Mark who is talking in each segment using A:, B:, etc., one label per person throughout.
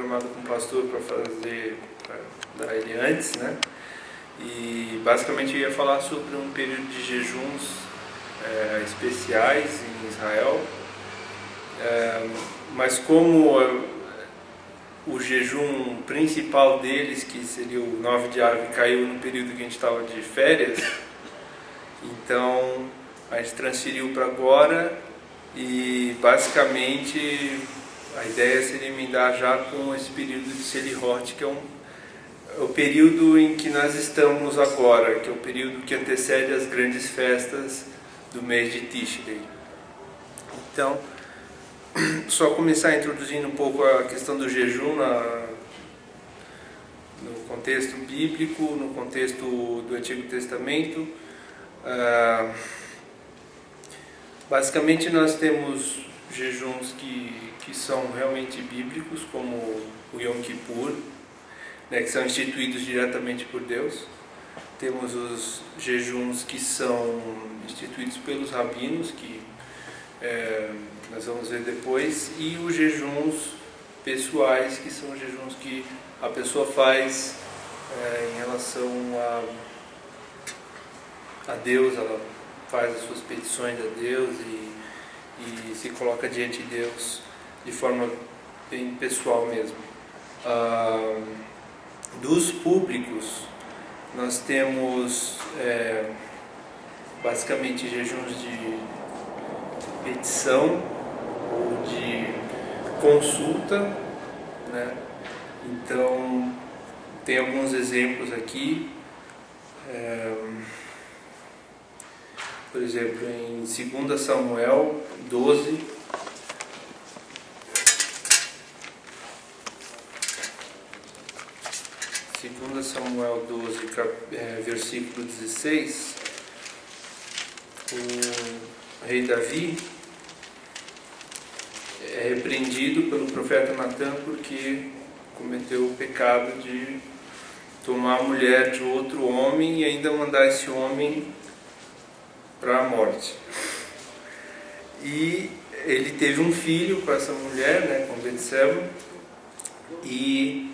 A: programado com o pastor para dar ele antes, né? E basicamente eu ia falar sobre um período de jejuns especiais em Israel, mas como o jejum principal deles, que seria o 9 de Av, caiu no período que a gente estava de férias, então a gente transferiu para agora e basicamente a ideia seria emendar já com esse período de Selihot, que é o período em que nós estamos agora, que é o período que antecede as grandes festas do mês de Tishrei. Então, só começar introduzindo um pouco a questão do jejum no contexto bíblico, no contexto do Antigo Testamento. Basicamente nós temos jejuns que são realmente bíblicos, como o Yom Kippur, né, que são instituídos diretamente por Deus. Temos os jejuns que são instituídos pelos rabinos, que nós vamos ver depois, e os jejuns pessoais, que são jejuns que a pessoa faz em relação a Deus. Ela faz as suas petições a Deus e se coloca diante de Deus de forma bem pessoal mesmo. Dos públicos, nós temos basicamente jejuns de petição ou de consulta, né? Então, tem alguns exemplos aqui. Por exemplo, em 2 Samuel 12, versículo 16, o rei Davi é repreendido pelo profeta Natan porque cometeu o pecado de tomar a mulher de outro homem e ainda mandar esse homem para a morte. E ele teve um filho com essa mulher, né, com Betseba, e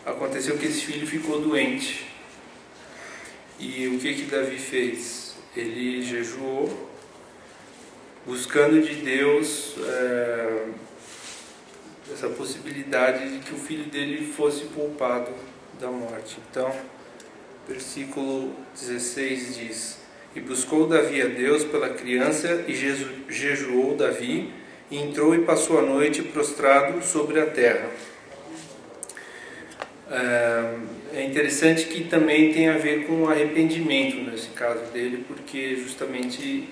A: aconteceu que esse filho ficou doente. E o que Davi fez? Ele jejuou, buscando de Deus essa possibilidade de que o filho dele fosse poupado da morte. Então, versículo 16 diz: E buscou Davi a Deus pela criança, e jejuou Davi, e entrou e passou a noite prostrado sobre a terra. É interessante que também tem a ver com arrependimento nesse caso dele, porque justamente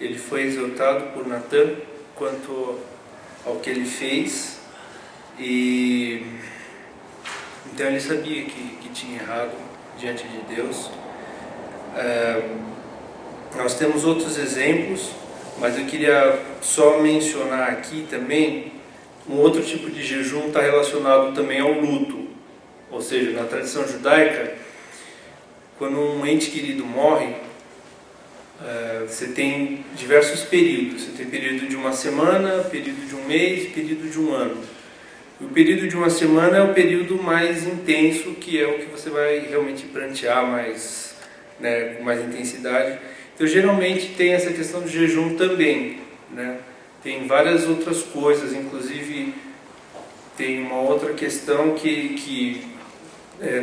A: ele foi exortado por Natan quanto ao que ele fez, e então ele sabia que tinha errado diante de Deus. Nós temos outros exemplos, mas eu queria só mencionar aqui também um outro tipo de jejum está relacionado também ao luto. Ou seja, na tradição judaica, quando um ente querido morre, você tem diversos períodos. Você tem período de uma semana, período de um mês, período de um ano. E o período de uma semana é o período mais intenso, que é o que você vai realmente prantear mais, né, com mais intensidade. Então, geralmente tem essa questão do jejum também, né? Tem várias outras coisas, inclusive tem uma outra questão que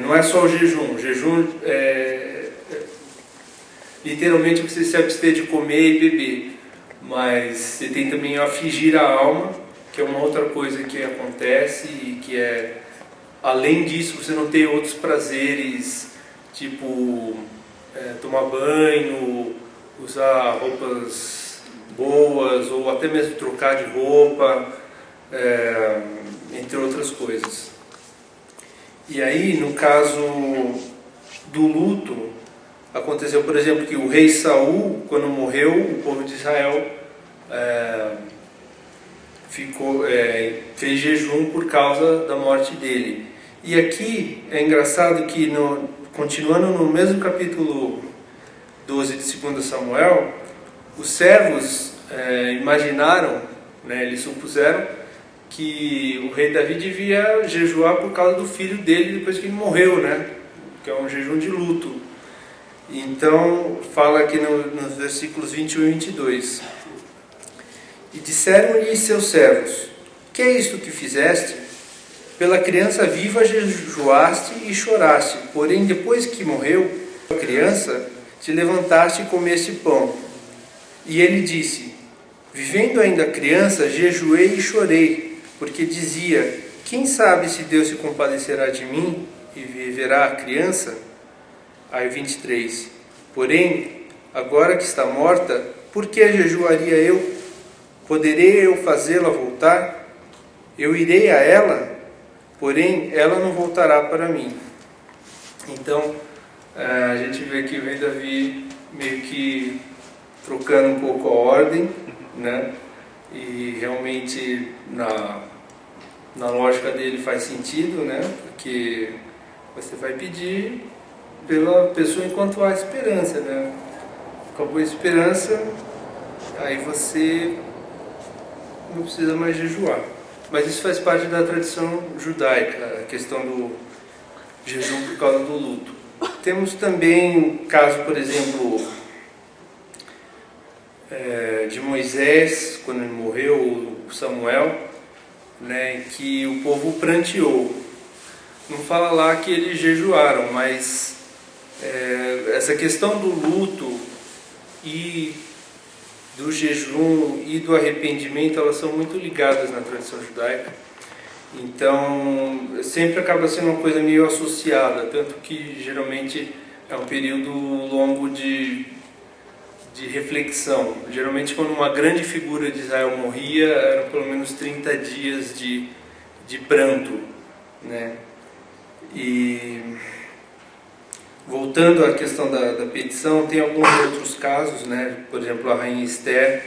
A: não é só o jejum. O jejum literalmente você se abster de comer e beber, mas você tem também o afligir a alma, que é uma outra coisa que acontece e que além disso você não tem outros prazeres, tipo tomar banho, usar roupas boas, ou até mesmo trocar de roupa, entre outras coisas. E aí, no caso do luto, aconteceu, por exemplo, que o rei Saul, quando morreu, o povo de Israel fez jejum por causa da morte dele. E aqui é engraçado que, continuando no mesmo capítulo 12 de 2 Samuel, os servos imaginaram, né, eles supuseram que o rei Davi devia jejuar por causa do filho dele depois que ele morreu, né? Que é um jejum de luto. Então, fala aqui nos versículos 21 e 22. E disseram-lhe seus servos: que é isto que fizeste? Pela criança viva jejuaste e choraste, porém depois que morreu a criança, te levantaste e comeste pão. E ele disse: vivendo ainda a criança, jejuei e chorei, porque dizia: quem sabe se Deus se compadecerá de mim e viverá a criança? Aí 23. Porém, agora que está morta, por que jejuaria eu? Poderei eu fazê-la voltar? Eu irei a ela, porém ela não voltará para mim. Então, a gente vê que o rei Davi meio que trocando um pouco a ordem, né? E realmente na lógica dele faz sentido, né? Porque você vai pedir pela pessoa enquanto há esperança, né? Acabou a esperança, aí você não precisa mais jejuar. Mas isso faz parte da tradição judaica, a questão do jejum por causa do luto. Temos também o caso, por exemplo, de Moisés, quando ele morreu, Samuel, né, que o povo pranteou. Não fala lá que eles jejuaram, mas essa questão do luto e do jejum e do arrependimento, elas são muito ligadas na tradição judaica. Então, sempre acaba sendo uma coisa meio associada, tanto que geralmente é um período longo de reflexão. Geralmente, quando uma grande figura de Israel morria, eram pelo menos 30 dias de pranto, né? E voltando à questão da petição, tem alguns outros casos, né? Por exemplo, a rainha Esther,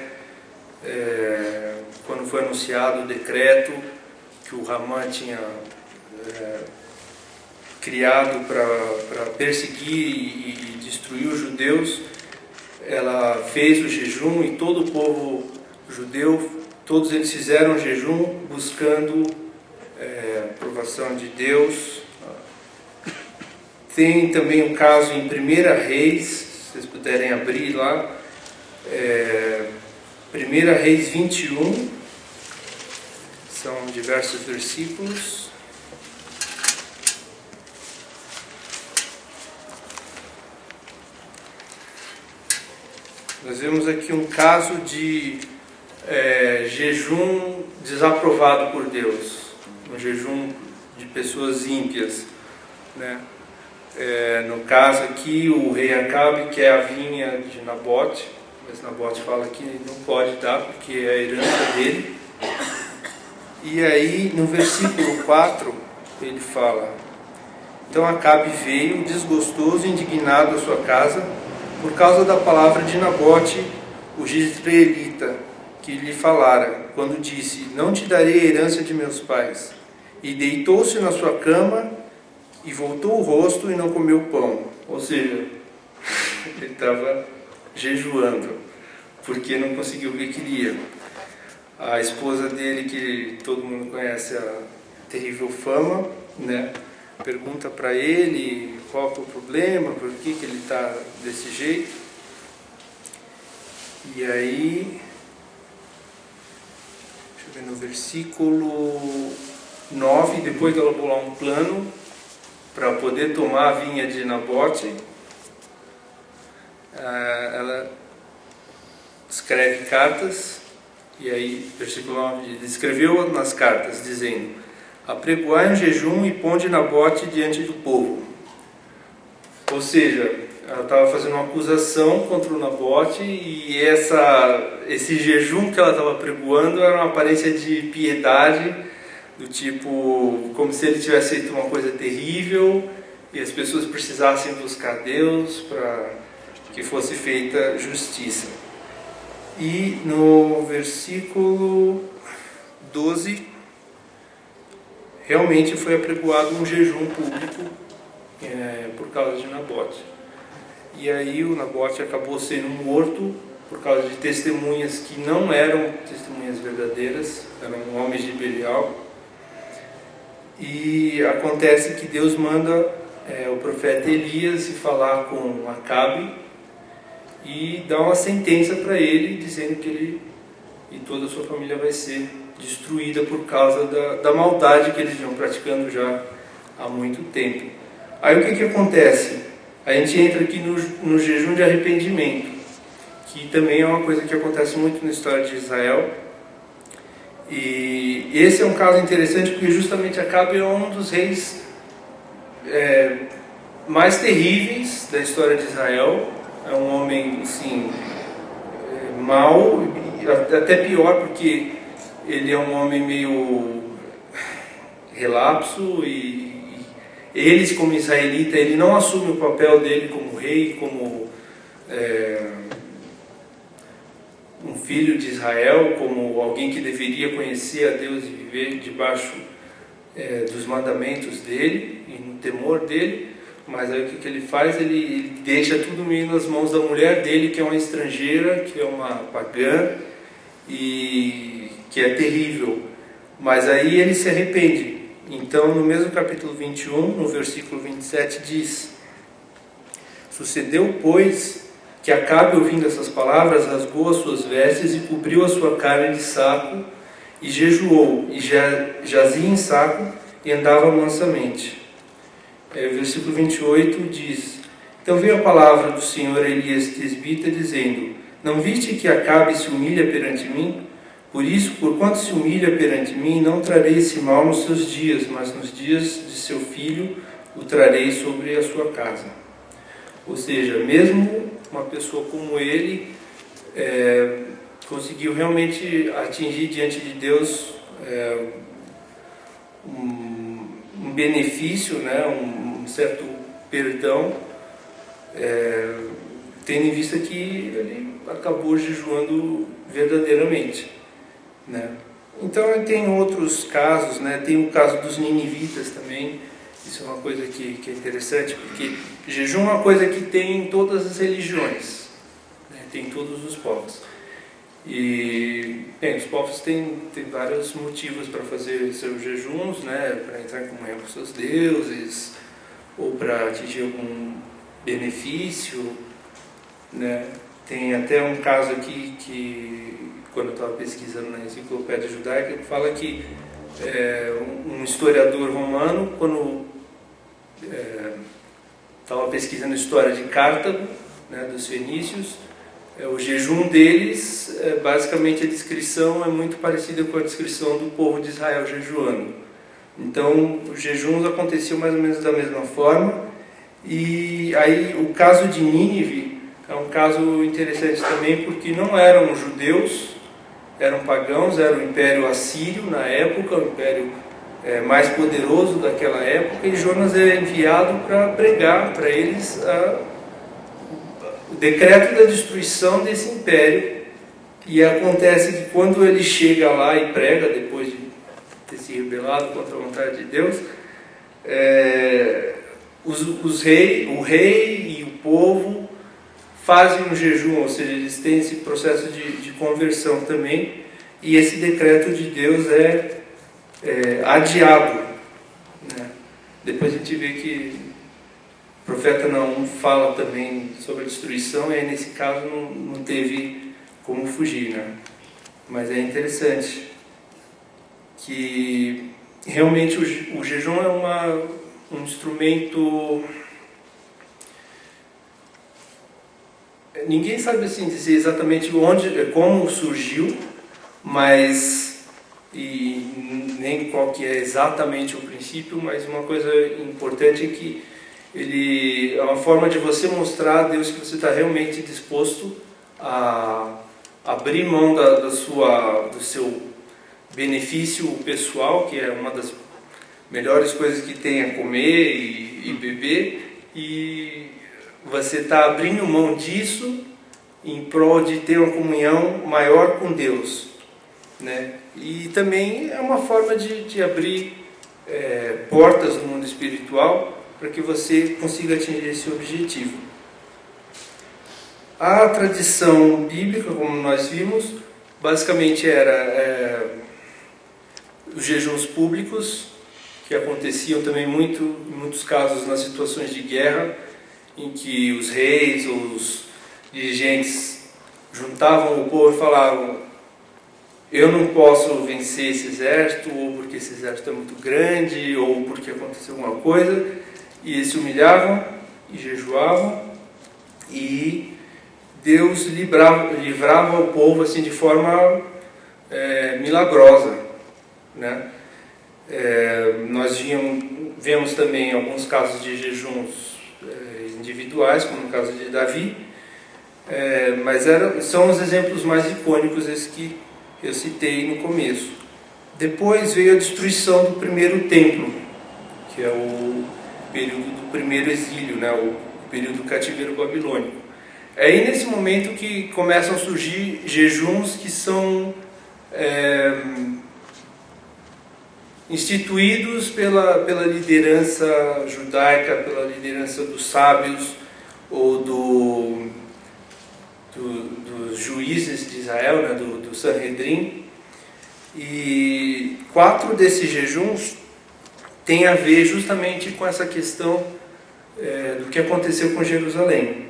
A: quando foi anunciado o decreto que o Hamã tinha criado para perseguir e destruir os judeus, ela fez o jejum e todo o povo judeu, todos eles fizeram o jejum buscando a aprovação de Deus. Tem também um caso em 1 Reis, se vocês puderem abrir lá, 1 Reis 21, são diversos versículos. Nós vemos aqui um caso de jejum desaprovado por Deus, um jejum de pessoas ímpias, né? No caso aqui, o rei Acabe quer a vinha de Nabote, mas Nabote fala que não pode dar porque é a herança dele. E aí, no versículo 4, ele fala: então Acabe veio, desgostoso e indignado à sua casa, por causa da palavra de Nabote, o jezreelita, que lhe falara, quando disse: não te darei a herança de meus pais. E deitou-se na sua cama, e voltou o rosto e não comeu pão. Ou seja, ele estava jejuando, porque não conseguiu o que queria. A esposa dele, que todo mundo conhece a terrível fama, né, pergunta para ele qual é o problema, por que ele está desse jeito. E aí, deixa eu ver no versículo 9, depois ela bolar um plano para poder tomar a vinha de Nabote, ela escreve cartas, e aí, versículo 9 diz: escreveu nas cartas, dizendo: apregoai um jejum e ponde Nabote diante do povo. Ou seja, ela estava fazendo uma acusação contra o Nabote, e esse jejum que ela estava apregoando era uma aparência de piedade, do tipo, como se ele tivesse feito uma coisa terrível e as pessoas precisassem buscar Deus para que fosse feita justiça. E no versículo 12, realmente foi apregoado um jejum público por causa de Nabote. E aí o Nabote acabou sendo morto por causa de testemunhas que não eram testemunhas verdadeiras, eram homens de Belial. E acontece que Deus manda o profeta Elias ir falar com Acabe e dá uma sentença para ele, dizendo que ele e toda a sua família vai ser destruída por causa da maldade que eles vinham praticando já há muito tempo. Aí o que acontece? A gente entra aqui no jejum de arrependimento, que também é uma coisa que acontece muito na história de Israel. E esse é um caso interessante porque justamente Acabe é um dos reis mais terríveis da história de Israel. É um homem, assim, mau, até pior porque ele é um homem meio relapso e eles, como israelita, ele não assume o papel dele como rei, como um filho de Israel, como alguém que deveria conhecer a Deus e viver debaixo dos mandamentos dele e no temor dele. Mas aí o que ele faz? Ele deixa tudo meio nas mãos da mulher dele, que é uma estrangeira, que é uma pagã e que é terrível. Mas aí ele se arrepende. Então, no mesmo capítulo 21, no versículo 27, diz: Sucedeu, pois, que Acabe, ouvindo essas palavras, rasgou as suas vestes e cobriu a sua carne de saco, e jejuou, e jazia em saco, e andava mansamente. O versículo 28 diz: Então veio a palavra do Senhor a Elias Tisbita, dizendo: Não viste que Acabe se humilha perante mim? Por isso, porquanto se humilha perante mim, não trarei esse mal nos seus dias, mas nos dias de seu filho o trarei sobre a sua casa. Ou seja, mesmo uma pessoa como ele conseguiu realmente atingir diante de Deus um benefício, né, um certo perdão, tendo em vista que ele acabou jejuando verdadeiramente, né? Então tem outros casos, né? Tem o caso dos ninivitas também. Isso é uma coisa que é interessante, porque jejum é uma coisa que tem em todas as religiões, né? Tem em todos os povos. E os povos têm vários motivos para fazer seus jejuns, né? Para entrar em comunhão com seus deuses, ou para atingir algum benefício, né? Tem até um caso aqui que, quando eu estava pesquisando na Enciclopédia Judaica, fala que um historiador romano, quando estava pesquisando a história de Cartago, né, dos fenícios, o jejum deles, basicamente a descrição é muito parecida com a descrição do povo de Israel jejuando. Então, os jejuns aconteciam mais ou menos da mesma forma. E aí, o caso de Nínive é um caso interessante também, porque não eram judeus, eram pagãos, era o Império Assírio na época, o império mais poderoso daquela época, e Jonas é enviado para pregar para eles o decreto da destruição desse império. E acontece que quando ele chega lá e prega, depois de ter se rebelado contra a vontade de Deus, o rei e o povo fazem um jejum, ou seja, eles têm esse processo de conversão também, e esse decreto de Deus é adiado, né? Depois a gente vê que o profeta Naum fala também sobre a destruição, e aí nesse caso não teve como fugir, né? Mas é interessante que realmente o jejum é um instrumento. Ninguém sabe assim dizer exatamente como surgiu, e nem qual que é exatamente o princípio, mas uma coisa importante é que ele é uma forma de você mostrar a Deus que você está realmente disposto a abrir mão do seu benefício pessoal, que é uma das melhores coisas que tem a comer e beber, e você está abrindo mão disso em prol de ter uma comunhão maior com Deus, né? E também é uma forma de abrir portas no mundo espiritual para que você consiga atingir esse objetivo. A tradição bíblica, como nós vimos, basicamente era os jejuns públicos, que aconteciam também em muitos casos nas situações de guerra, em que os reis ou os dirigentes juntavam o povo e falavam: eu não posso vencer esse exército, ou porque esse exército é muito grande, ou porque aconteceu alguma coisa, e eles se humilhavam e jejuavam, e Deus livrava o povo assim de forma milagrosa, né? Nós vemos também alguns casos de jejuns individuais, como no caso de Davi, mas são os exemplos mais icônicos esses que eu citei no começo. Depois veio a destruição do primeiro templo, que é o período do primeiro exílio, né? O período do cativeiro babilônico. É aí nesse momento que começam a surgir jejuns que são instituídos pela liderança judaica, pela liderança dos sábios ou dos juízes de Israel, né, do Sanhedrin. E 4 desses jejuns têm a ver justamente com essa questão do que aconteceu com Jerusalém,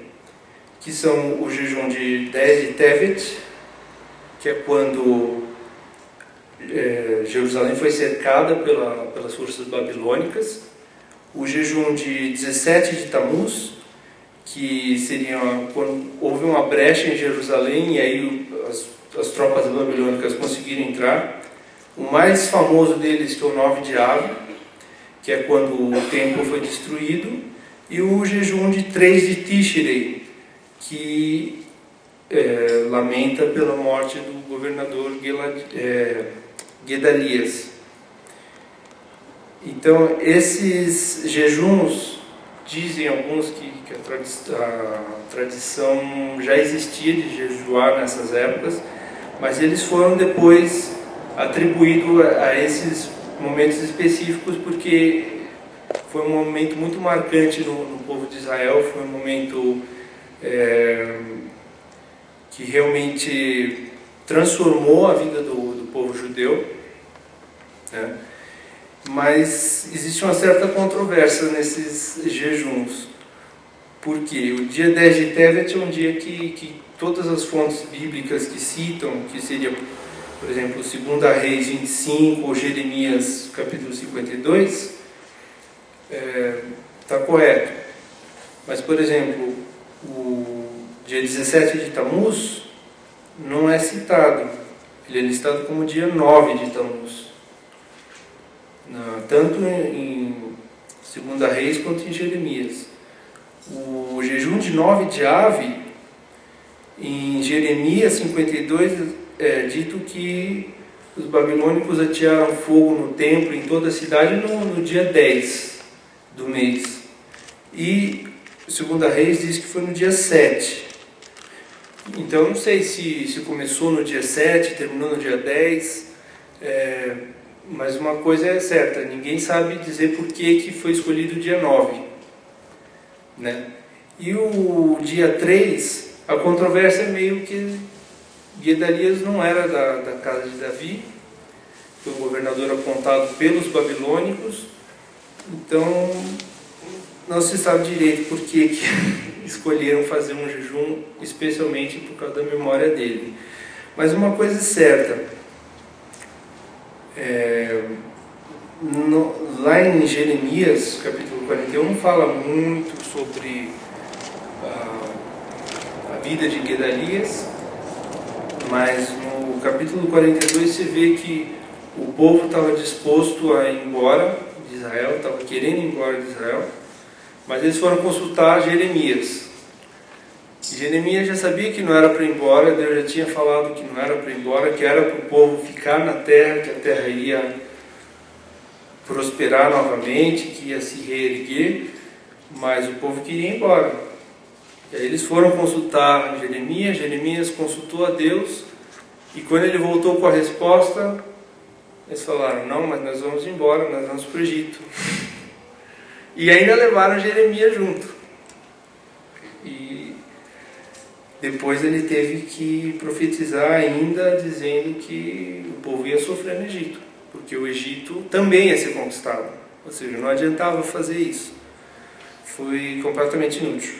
A: que são o jejum de 10 de Tevet, que é quando Jerusalém foi cercada pelas forças babilônicas, o jejum de 17 de Tamuz, que seria quando houve uma brecha em Jerusalém e aí as tropas babilônicas conseguiram entrar. O mais famoso deles, que é o 9 de Av, que é quando o templo foi destruído, e o jejum de 3 de Tishrei, que lamenta pela morte do governador Gedalias. Então, esses jejuns, dizem alguns que a tradição já existia de jejuar nessas épocas, mas eles foram depois atribuídos a esses momentos específicos, porque foi um momento muito marcante no povo de Israel, foi um momento que realmente transformou a vida do povo judeu, né? Mas existe uma certa controvérsia nesses jejuns, porque o dia 10 de Tevet é um dia que todas as fontes bíblicas que citam, que seria, por exemplo, 2 Reis 25 ou Jeremias capítulo 52, está correto. Mas, por exemplo, o dia 17 de Tamuz não é citado, ele é listado como dia 9 de Tamuz, tanto em 2 Reis quanto em Jeremias. O jejum de 9 de Av, em Jeremias 52, é dito que os babilônicos atearam fogo no templo, em toda a cidade, no dia 10 do mês. E 2 Reis diz que foi no dia 7. Então, não sei se começou no dia 7, terminou no dia 10, mas uma coisa é certa, ninguém sabe dizer por que foi escolhido o dia 9. Né? E o dia 3, a controvérsia é meio que Gedalias não era da casa de Davi, foi um governador apontado pelos babilônicos, então não se sabe direito por que escolheram fazer um jejum, especialmente por causa da memória dele. Mas uma coisa é certa, lá em Jeremias, capítulo 41, fala muito sobre a vida de Gedalias, mas no capítulo 42 se vê que o povo estava disposto a ir embora de Israel, estava querendo ir embora de Israel, mas eles foram consultar Jeremias. E Jeremias já sabia que não era para ir embora, Deus já tinha falado que não era para ir embora, que era para o povo ficar na terra, que a terra ia prosperar novamente, que ia se reerguer, mas o povo queria ir embora. E aí eles foram consultar Jeremias, Jeremias consultou a Deus, e quando ele voltou com a resposta, eles falaram: não, mas nós vamos embora, nós vamos para o Egito. E ainda levaram Jeremias junto. depois ele teve que profetizar ainda, dizendo que o povo ia sofrer no Egito, porque o Egito também ia ser conquistado. Ou seja, não adiantava fazer isso. Foi completamente inútil.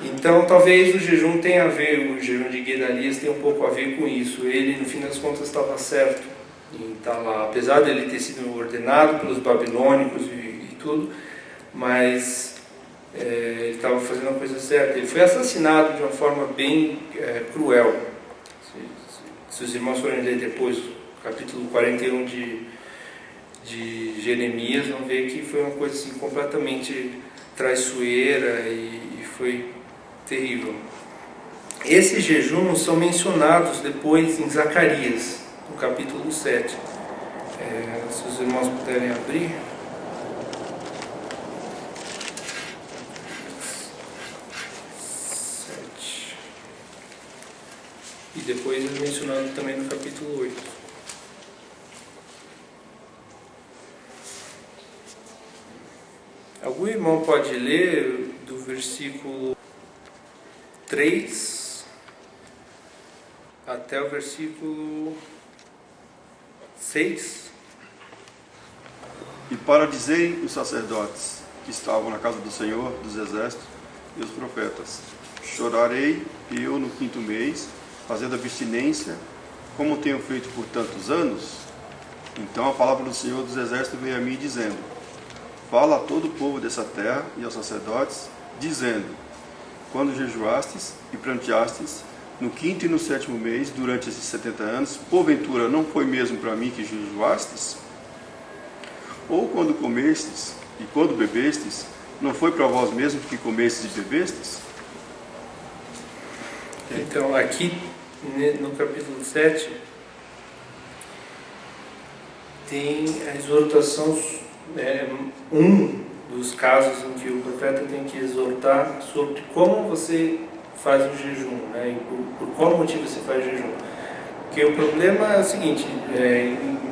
A: Então, talvez o jejum tenha a ver, o jejum de Guedalias tenha um pouco a ver com isso. Ele, no fim das contas, estava certo em estar lá, apesar de ele ter sido ordenado pelos babilônicos e tudo, mas ele estava fazendo a coisa certa. Ele foi assassinado de uma forma bem cruel. Se os irmãos forem ler depois o capítulo 41 de Jeremias, vão ver que foi uma coisa assim, completamente traiçoeira e foi terrível. Esses jejuns são mencionados depois em Zacarias, no capítulo 7. Se os irmãos puderem abrir. E depois é mencionado também no capítulo 8. Algum irmão pode ler do versículo 3 até o versículo 6?
B: E paradizei os sacerdotes que estavam na casa do Senhor dos Exércitos e os profetas. Chorarei eu no 5º mês, fazendo abstinência, como tenho feito por tantos anos. Então a palavra do Senhor dos Exércitos veio a mim dizendo: fala a todo o povo dessa terra e aos sacerdotes, dizendo: quando jejuastes e pranteastes, no 5º e no 7º mês, durante esses 70 anos, porventura não foi mesmo para mim que jejuastes? Ou quando comestes e quando bebestes, não foi para vós mesmos que comestes e bebestes?
A: Então, aqui no capítulo 7, tem a exortação, um dos casos em que o profeta tem que exortar sobre como você faz o jejum, né? E por qual motivo você faz jejum. Porque o problema é o seguinte,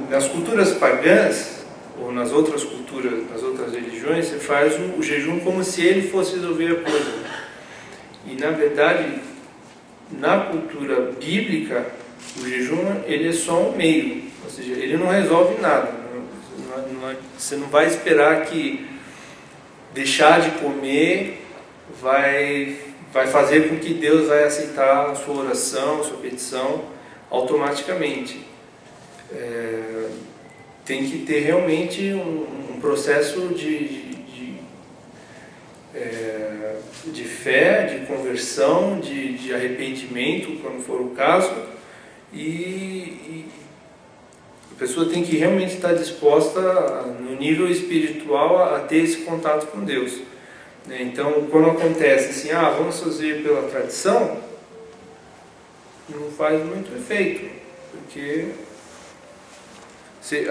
A: nas culturas pagãs, ou nas outras culturas, nas outras religiões, você faz o jejum como se ele fosse resolver a coisa. E na verdade, na cultura bíblica, o jejum ele é só um meio, ou seja, ele não resolve nada. Você não vai esperar que deixar de comer vai fazer com que Deus vai aceitar a sua oração, a sua petição automaticamente. Tem que ter realmente um processo de fé, de conversão, de arrependimento, quando for o caso, e a pessoa tem que realmente estar disposta, no nível espiritual, a ter esse contato com Deus. Então, quando acontece assim, vamos fazer pela tradição, não faz muito efeito, porque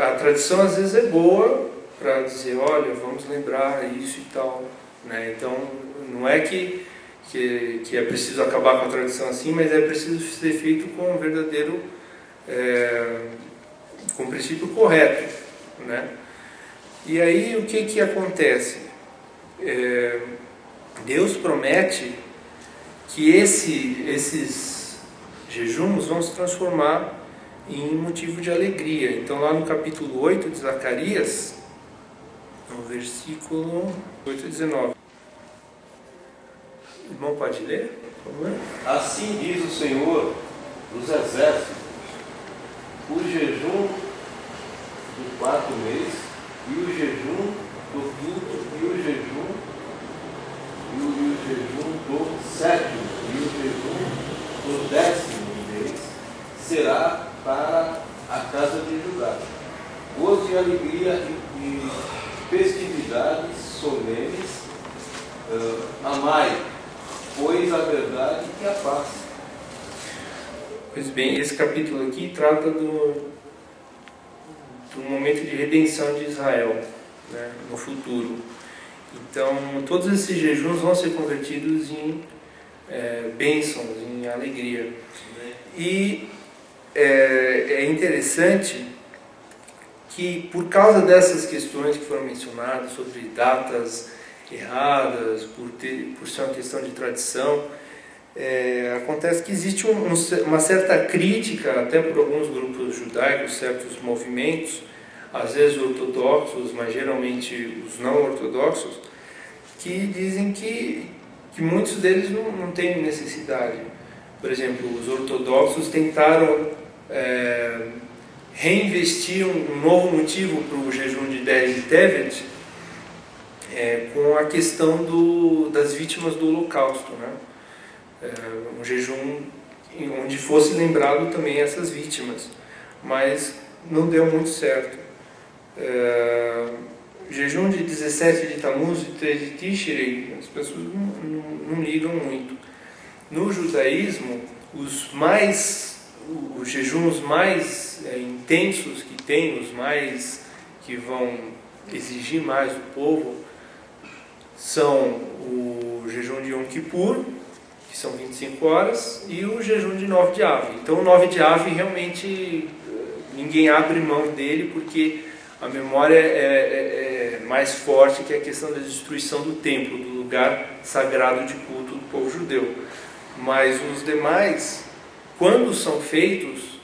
A: a tradição às vezes é boa para dizer, olha, vamos lembrar isso e tal, né? Então, não é que é preciso acabar com a tradição assim, mas é preciso ser feito com um verdadeiro, com o princípio correto, né? E aí o que acontece? Deus promete que esses jejuns vão se transformar em motivo de alegria. Então lá no capítulo 8 de Zacarias, no versículo 8 e 19. O irmão pode ler, por favor?
C: Assim diz o Senhor dos Exércitos: o jejum do 4º mês, e o jejum do 5º, e o jejum do 7º, e o jejum do 10º mês será para a casa de Judá. Gozo e alegria e festividades solenes, amai, pois a verdade e a paz.
A: Pois bem, esse capítulo aqui trata do momento de redenção de Israel, né, no futuro. Então, todos esses jejuns vão ser convertidos em bênçãos, em alegria. E é interessante que, por causa dessas questões que foram mencionadas, sobre datas erradas, por ser uma questão de tradição, acontece que existe uma certa crítica, até por alguns grupos judaicos, certos movimentos, às vezes ortodoxos, mas geralmente os não ortodoxos, que dizem que muitos deles não têm necessidade. Por exemplo, os ortodoxos tentaram reinvestir um novo motivo para o jejum de Derek Tevet, com a questão das vítimas do Holocausto, né? Um jejum onde fosse lembrado também essas vítimas, mas não deu muito certo. Jejum de 17 de Tammuz e 3 de Tishrei, as pessoas não ligam muito. No judaísmo, os jejuns mais intensos que tem, os mais que vão exigir mais do povo, são o jejum de Yom Kippur, que são 25 horas, e o jejum de 9 de Av. Então o 9 de Av realmente ninguém abre mão dele, porque a memória é mais forte que a questão da destruição do templo, do lugar sagrado de culto do povo judeu. Mas os demais, quando são feitos,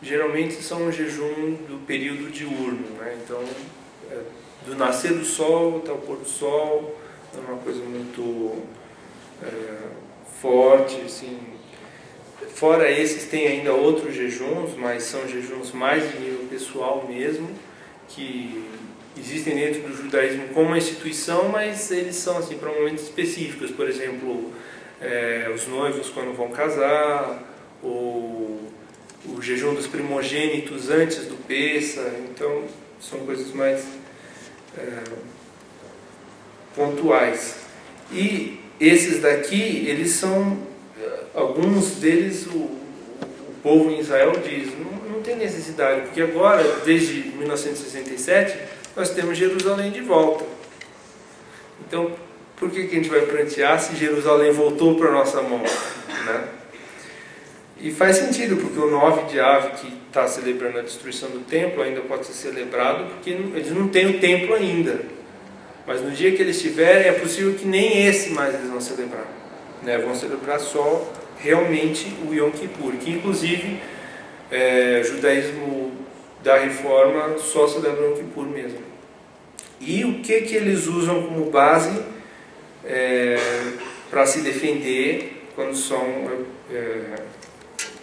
A: geralmente são um jejum do período diurno, né? Então, do nascer do sol até o pôr do sol, é uma coisa muito forte, assim. Fora esses, tem ainda outros jejuns, mas são jejuns mais de nível pessoal mesmo, que existem dentro do judaísmo como uma instituição, mas eles são assim para momentos específicos. Por exemplo, os noivos quando vão casar, ou o jejum dos primogênitos antes do Pêssar. Então são coisas mais pontuais. E esses daqui, eles são, alguns deles o povo em Israel diz, não tem necessidade, porque agora, desde 1967, nós temos Jerusalém de volta. Então, por que a gente vai prantear se Jerusalém voltou para a nossa mão, né? E faz sentido, porque o 9 de Av, que está celebrando a destruição do templo, ainda pode ser celebrado, porque eles não têm o templo ainda. Mas no dia que eles tiverem, é possível que nem esse mais eles vão celebrar, né? Vão celebrar só realmente o Yom Kippur, que inclusive o judaísmo da Reforma só celebra o Yom Kippur mesmo. E o que eles usam como base para se defender quando são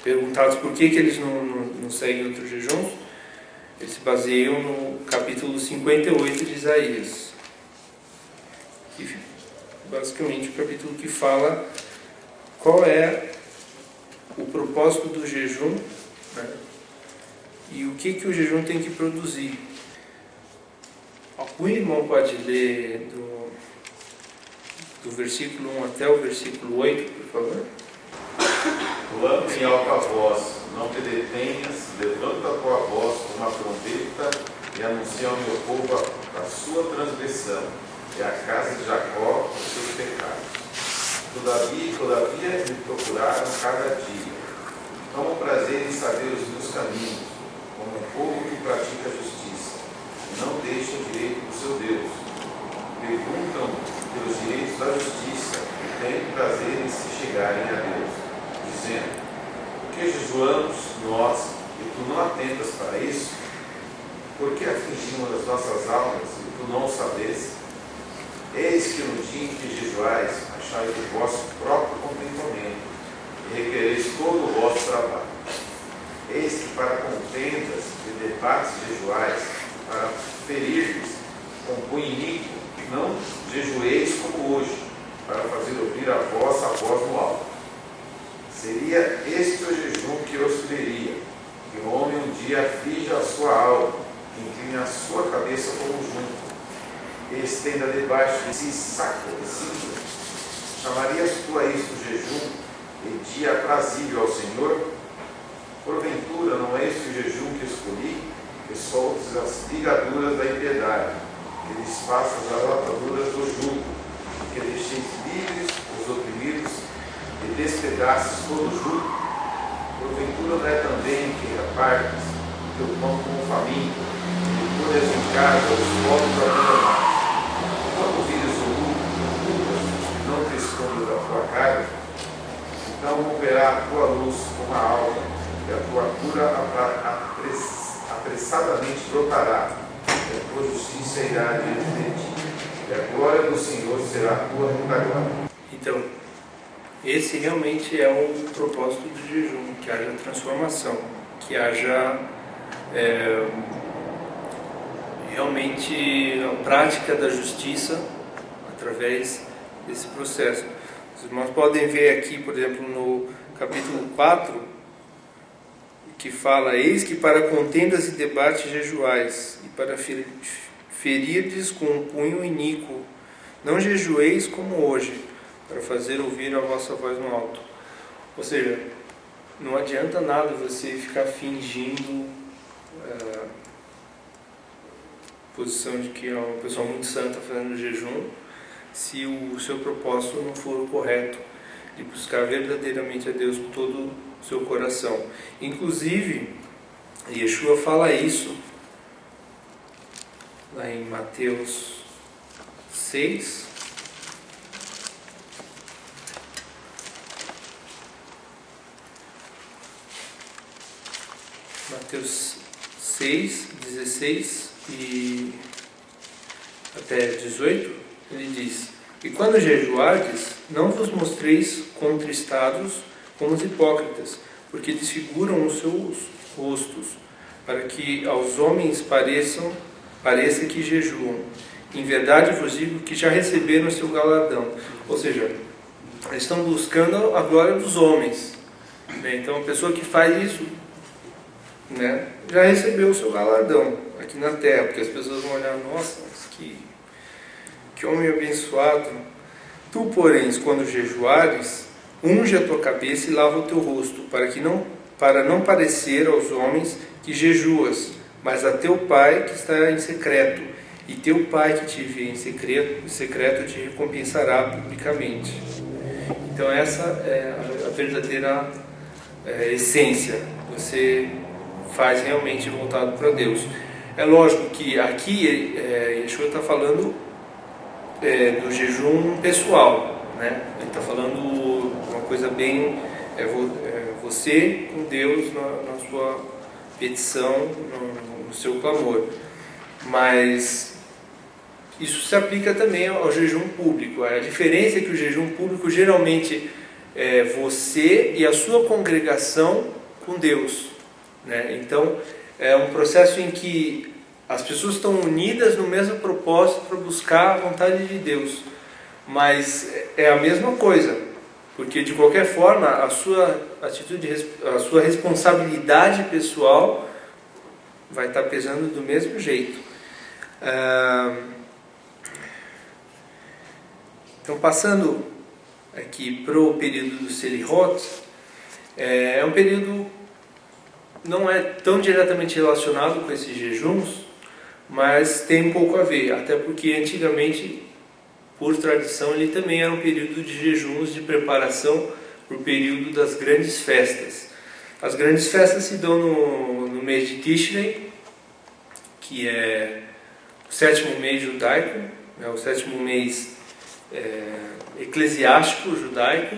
A: perguntados por que eles não seguem outros jejuns? Eles se baseiam no capítulo 58 de Isaías, que basicamente o capítulo que fala qual é o propósito do jejum, né? E o que o jejum tem que produzir. O irmão pode ler do versículo 1 até o versículo 8, por favor?
D: Clama em alta voz, não te detenhas, levanta a tua voz com uma trombeta e anuncia ao meu povo a sua transgressão e à casa de Jacó os seus pecados. Todavia me procuraram cada dia. Tomam prazer em saber os meus caminhos, como um povo que pratica a justiça, e não deixa o direito do seu Deus. Perguntam pelos direitos da justiça e têm prazer em se chegarem a Deus, dizendo: por que jejuamos nós e tu não atentas para isso? Por que afligimos as nossas almas e tu não o sabes? Eis que no dia em que jejuais, achais o vosso próprio contentamento e requereis todo o vosso trabalho. Eis que para contendas e debates jejuais, para ferir-vos com punho iníquo, não jejueis como hoje, para fazer ouvir a vossa voz no alto. Seria este o jejum que eu escolheria, que o homem um dia aflige a sua alma, que incline a sua cabeça como junco, e estenda debaixo de si saco e cinza. Chamarias tu a isto jejum e dia aprazível ao Senhor? Porventura não é este o jejum que escolhi, que soltes as ligaduras da impiedade, que desfaças as ataduras do jugo, que deixeis livres os oprimidos e despedaces todo o jugo? Porventura não é também que repartas teu pão com o faminto, e ponhas em casa os povos abandonados? Quando vires o luto, não te escondas da tua cara, não romperá a tua luz como a alva, e a tua cura apressadamente brotará, e a tua justiça irá diante de ti, e a glória do Senhor será a tua retaguarda.
A: Então, esse realmente é o propósito do jejum, que haja transformação, que haja realmente a prática da justiça através desse processo. Os irmãos podem ver aqui, por exemplo, no capítulo 4, que fala: eis que para contendas e debates jejuais, e para ferirdes com um punho iníquo, não jejueis como hoje, para fazer ouvir a vossa voz no alto. Ou seja, não adianta nada você ficar fingindo posição de que é uma pessoa muito santa fazendo jejum, se o seu propósito não for o correto, de buscar verdadeiramente a Deus com todo o seu coração. Inclusive, Yeshua fala isso lá em Mateus 6. Mateus 6, 16 e até 18, ele diz: e quando jejuardes, não vos mostreis contristados como os hipócritas, porque desfiguram os seus rostos, para que aos homens pareça que jejuam. Em verdade vos digo que já receberam o seu galardão. Ou seja, eles estão buscando a glória dos homens, né? Então a pessoa que faz isso, né, já recebeu o seu galardão aqui na terra, porque as pessoas vão olhar: nossa, mas que homem abençoado. Tu, porém, quando jejuares, unge a tua cabeça e lava o teu rosto, para não parecer aos homens que jejuas, mas a teu Pai que está em secreto, e teu Pai que te vê em secreto te recompensará publicamente. Então essa é a verdadeira essência. Você faz realmente voltado para Deus. É lógico que aqui Yeshua está falando do jejum pessoal, né? Ele está falando uma coisa bem você com Deus na sua petição, no seu clamor. Mas isso se aplica também ao jejum público. A diferença é que o jejum público geralmente é você e a sua congregação com Deus, né? Então é um processo em que as pessoas estão unidas no mesmo propósito para buscar a vontade de Deus, mas é a mesma coisa, porque de qualquer forma a sua atitude, a sua responsabilidade pessoal vai estar pesando do mesmo jeito. Então, passando aqui para o período do Selihot, é um período não é tão diretamente relacionado com esses jejuns, mas tem um pouco a ver, até porque antigamente, por tradição, ele também era um período de jejuns de preparação para o período das grandes festas. As grandes festas se dão no mês de Tishrei, que é o 7º mês judaico, é o 7º mês eclesiástico judaico,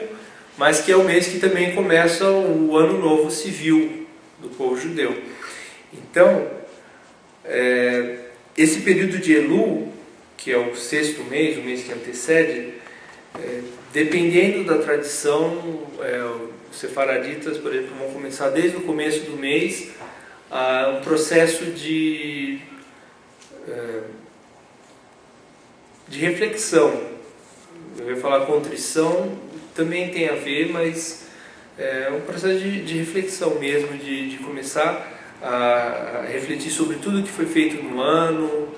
A: mas que é o mês que também começa o ano novo civil do povo judeu. Então, esse período de Elul, que é o 6º mês, o mês que antecede, dependendo da tradição, os sefaraditas, por exemplo, vão começar desde o começo do mês um processo de reflexão. Eu ia falar contrição, também tem a ver, mas é um processo de reflexão mesmo, de começar a refletir sobre tudo que foi feito no ano,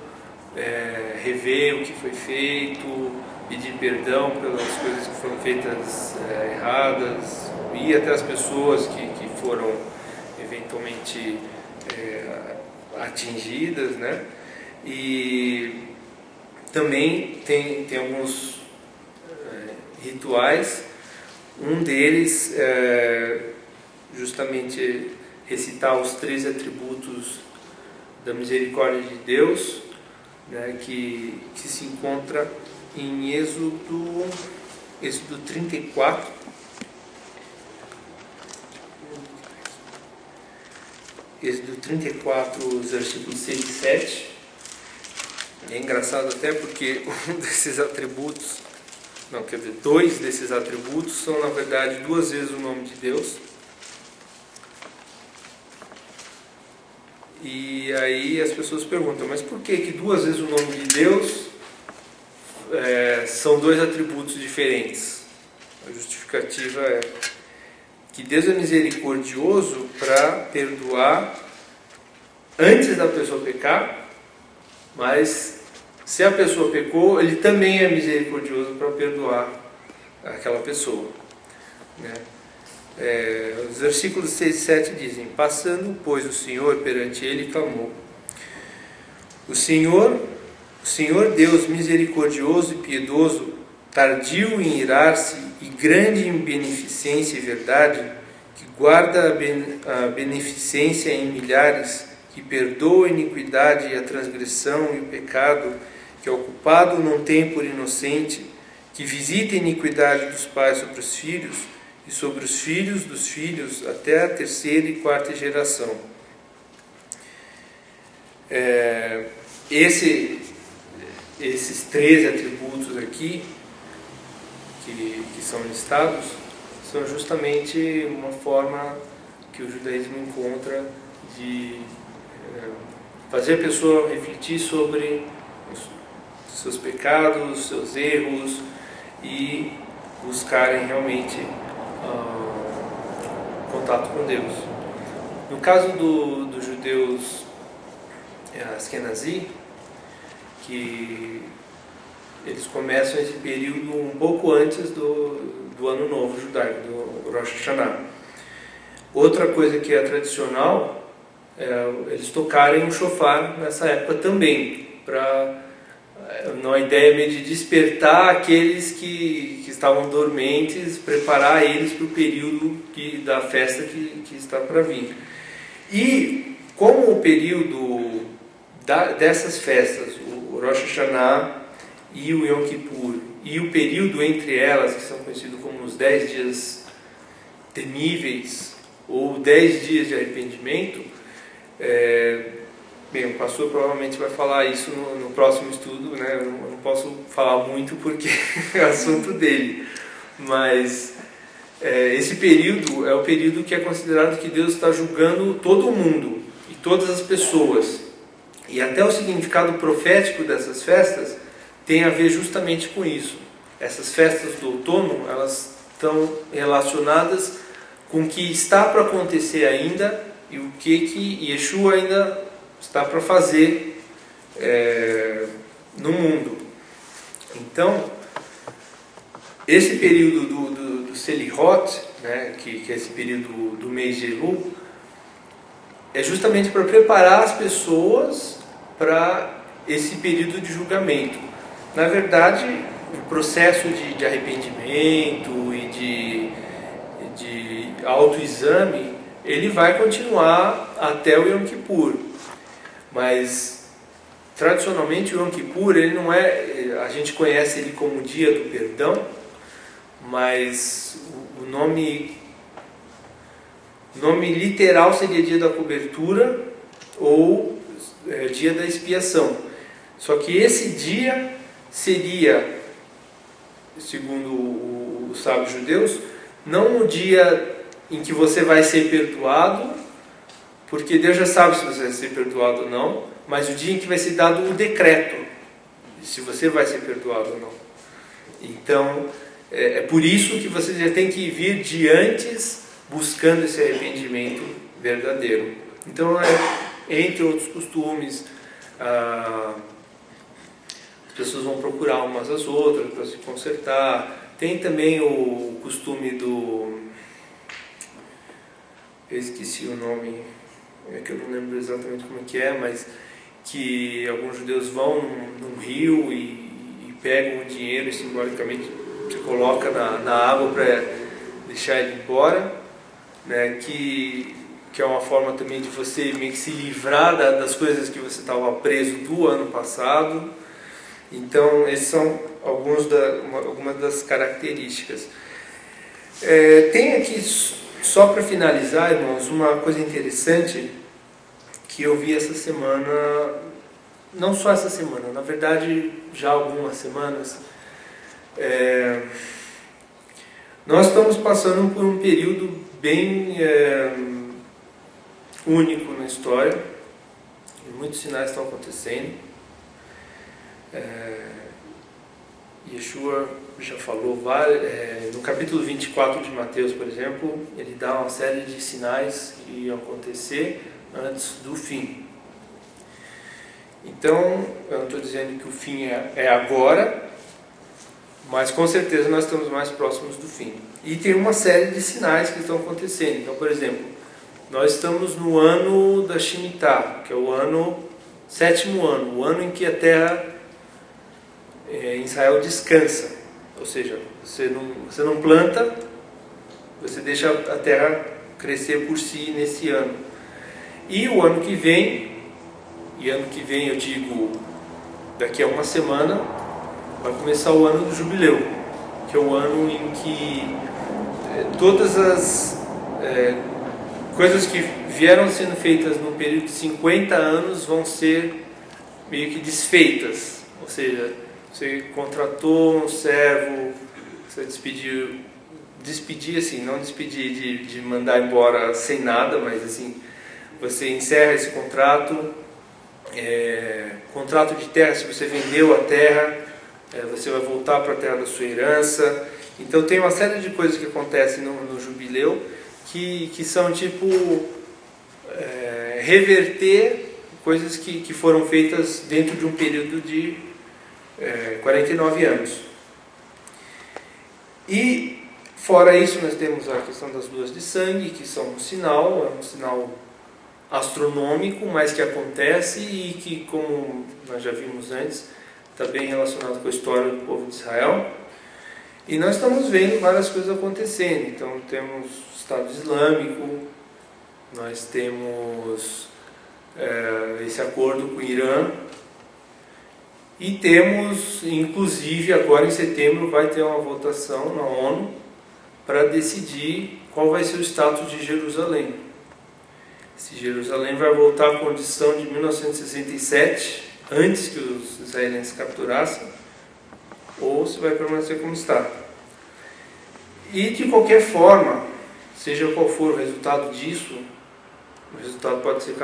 A: rever o que foi feito, pedir perdão pelas coisas que foram feitas erradas, ir até as pessoas que foram eventualmente atingidas, né? E também tem alguns rituais. Um deles é justamente recitar os 3 atributos da misericórdia de Deus, né, que se encontra em Êxodo 34 Êxodo 34, versículos 6 e 7. É engraçado até porque um desses atributos, dois desses atributos são na verdade duas vezes o nome de Deus. E aí as pessoas perguntam, mas por que duas vezes o nome de Deus são dois atributos diferentes? A justificativa é que Deus é misericordioso para perdoar antes da pessoa pecar, mas se a pessoa pecou, Ele também é misericordioso para perdoar aquela pessoa, né? Os versículos 6 e 7 dizem: passando, pois, o Senhor perante ele, clamou. O Senhor Deus misericordioso e piedoso, tardio em irar-se e grande em beneficência e verdade, que guarda a beneficência em milhares, que perdoa a iniquidade e a transgressão e o pecado, que é ocupado não tem por inocente, que visita a iniquidade dos pais sobre os filhos, e sobre os filhos dos filhos até a terceira e quarta geração. Esses três atributos aqui, que são listados, são justamente uma forma que o judaísmo encontra de fazer a pessoa refletir sobre os seus pecados, seus erros, e buscarem realmente contato com Deus. No caso dos judeus Askenazi, que eles começam esse período um pouco antes do Ano Novo judaico, do Rosh Hashanah. Outra coisa que é tradicional é eles tocarem o shofar nessa época também, para uma ideia meio de despertar aqueles que estavam dormentes, preparar eles para o período da festa que está para vir. E como o período dessas festas, o Rosh Hashanah e o Yom Kippur, e o período entre elas, que são conhecidos como os 10 dias temíveis, ou 10 dias de arrependimento, bem, o pastor provavelmente vai falar isso no próximo estudo, né? Eu não posso falar muito porque é assunto dele, mas esse período é o período que é considerado que Deus está julgando todo mundo e todas as pessoas, e até o significado profético dessas festas tem a ver justamente com isso. Essas festas do outono, elas estão relacionadas com o que está para acontecer ainda e o que Yeshua ainda está para fazer no mundo. Então, esse período do Selihot, né, que é esse período do mês de Elul, é justamente para preparar as pessoas para esse período de julgamento. Na verdade, o processo de arrependimento e de autoexame, ele vai continuar até o Yom Kippur. Mas, tradicionalmente, o Yom Kippur, ele não a gente conhece ele como dia do perdão, mas o nome literal seria dia da cobertura ou dia da expiação. Só que esse dia seria, segundo os sábios judeus, não o dia em que você vai ser perdoado, porque Deus já sabe se você vai ser perdoado ou não, mas o dia em que vai ser dado o decreto, se você vai ser perdoado ou não. Então, é por isso que você já tem que vir de antes, buscando esse arrependimento verdadeiro. Então, entre outros costumes, as pessoas vão procurar umas às outras para se consertar. Tem também o costume eu esqueci o nome, que eu não lembro exatamente como que é, mas que alguns judeus vão num rio e pegam o dinheiro e simbolicamente se coloca na água para deixar ele embora, né? Que é uma forma também de você meio que se livrar das coisas que você estava preso do ano passado. Então, essas são algumas das características. Tem aqui, só para finalizar, irmãos, uma coisa interessante que eu vi essa semana, não só essa semana, na verdade já há algumas semanas. Nós estamos passando por um período bem único na história, muitos sinais estão acontecendo. Yeshua já falou, no capítulo 24 de Mateus, por exemplo, ele dá uma série de sinais que iam acontecer antes do fim. Então, eu não estou dizendo que o fim é agora, mas com certeza nós estamos mais próximos do fim. E tem uma série de sinais que estão acontecendo. Então, por exemplo, nós estamos no ano da Shemitah, que é o sétimo ano, o ano em que a terra em Israel descansa. Ou seja, você não planta, você deixa a terra crescer por si nesse ano. E o ano que vem, eu digo daqui a uma semana, vai começar o ano do jubileu, que é o ano em que todas as coisas que vieram sendo feitas num período de 50 anos vão ser meio que desfeitas. Ou seja, você contratou um servo, você despedir assim, não despedir de mandar embora sem nada, mas assim, você encerra esse contrato, contrato de terra, se você vendeu a terra, você vai voltar para a terra da sua herança. Então tem uma série de coisas que acontecem no jubileu que são tipo reverter coisas que foram feitas dentro de um período de 49 anos. E fora isso nós temos a questão das luas de sangue, que são um sinal astronômico, mas que acontece e que, como nós já vimos antes, está bem relacionado com a história do povo de Israel. E nós estamos vendo várias coisas acontecendo. Então temos o Estado Islâmico, nós temos esse acordo com o Irã, e temos, inclusive, agora em setembro vai ter uma votação na ONU para decidir qual vai ser o status de Jerusalém. Se Jerusalém vai voltar à condição de 1967, antes que os israelenses capturassem, ou se vai permanecer como está. E de qualquer forma, seja qual for o resultado disso, o resultado pode ser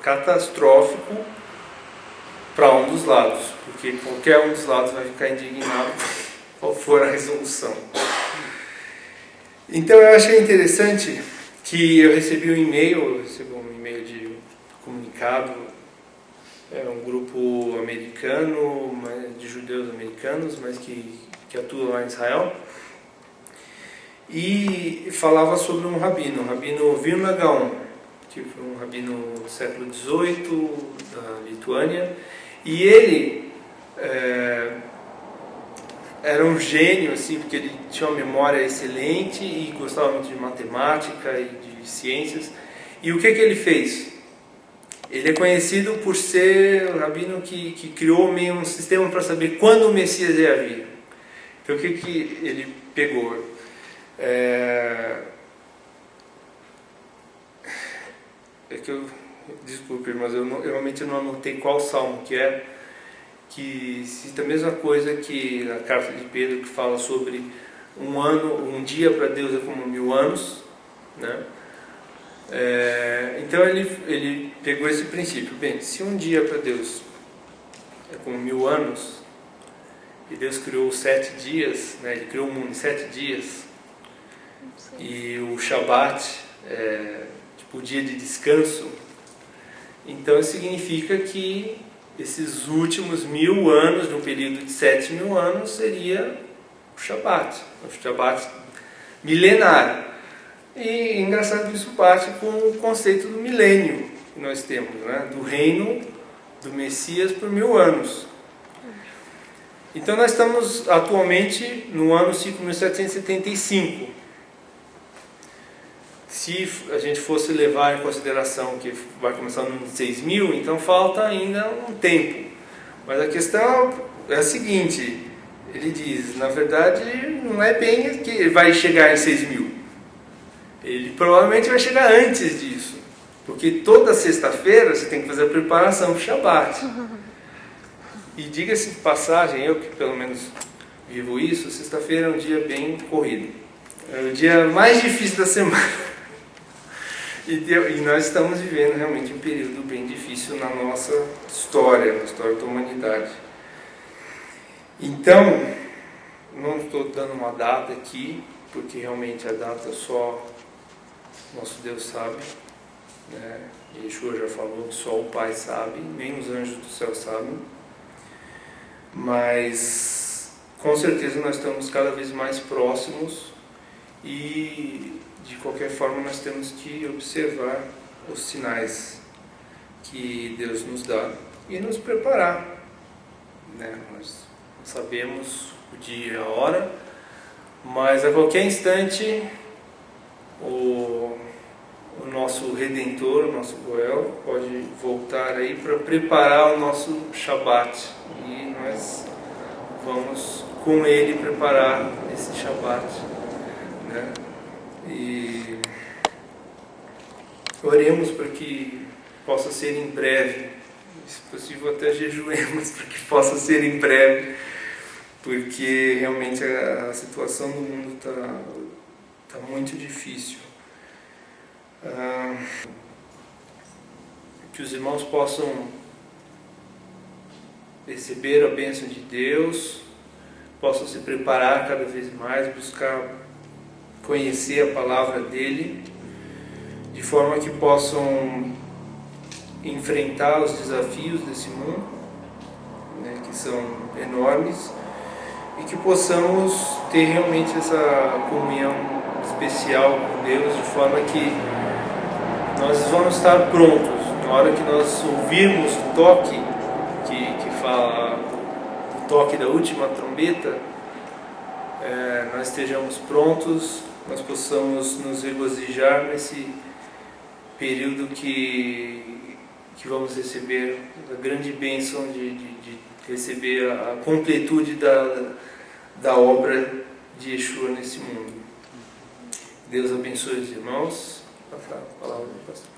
A: catastrófico para um dos lados, porque qualquer um dos lados vai ficar indignado qual for a resolução. Então eu achei interessante que eu recebi um e-mail de comunicado, um grupo americano, de judeus americanos, mas que atua lá em Israel, e falava sobre um rabino, o rabino Vilna Gaon, que foi um rabino do século XVIII, da Lituânia, e ele era um gênio, assim, porque ele tinha uma memória excelente e gostava muito de matemática e de ciências. E o que ele fez? Ele é conhecido por ser o rabino que criou meio um sistema para saber quando o Messias ia vir. Então o que ele pegou? Desculpe, mas eu realmente não anotei qual salmo que cita a mesma coisa que a carta de Pedro, que fala sobre um dia para Deus é como 1000 anos, né? Então ele pegou esse princípio. Bem, se um dia para Deus é como 1000 anos, e Deus criou 7 dias, né? Ele criou o mundo em 7 dias, e o Shabat é tipo o dia de descanso, então isso significa que esses últimos 1000 anos, no período de 7000 anos, seria o Shabat milenário. E é engraçado que isso parte com o conceito do milênio que nós temos, né? Do reino do Messias por 1000 anos. Então nós estamos atualmente no ano 5775. Se a gente fosse levar em consideração que vai começar no ano 6000, então falta ainda um tempo. Mas a questão é a seguinte, ele diz, na verdade não é bem que vai chegar em 6000. Ele provavelmente vai chegar antes disso, Porque toda sexta-feira você tem que fazer a preparação para o Shabat. E diga-se de passagem, eu que pelo menos vivo isso, sexta-feira é um dia bem corrido. É o dia mais difícil da semana. E nós estamos vivendo realmente um período bem difícil na nossa história, na história da humanidade. Então, não estou dando uma data aqui, porque realmente a data só nosso Deus sabe, né? Yeshua já falou que só o Pai sabe, nem os anjos do céu sabem. Mas, com certeza, nós estamos cada vez mais próximos e, de qualquer forma, nós temos que observar os sinais que Deus nos dá e nos preparar, né? Nós sabemos o dia e a hora, mas a qualquer instante o nosso Redentor, o nosso Goel, pode voltar aí para preparar o nosso Shabat. E nós vamos com ele preparar esse Shabat, né? E oremos para que possa ser em breve, se possível até jejuemos para que possa ser em breve, porque realmente a situação do mundo está muito difícil. Que os irmãos possam receber a bênção de Deus, possam se preparar cada vez mais, buscar conhecer a palavra dele, de forma que possam enfrentar os desafios desse mundo, né, que são enormes, e que possamos ter realmente essa comunhão especial com Deus, de forma que nós vamos estar prontos na hora que nós ouvirmos o toque que fala o toque da última trombeta, nós estejamos prontos, nós possamos nos regozijar nesse período que vamos receber a grande bênção de receber a completude da obra de Yeshua nesse mundo. Deus abençoe os irmãos. Passar a palavra do pastor.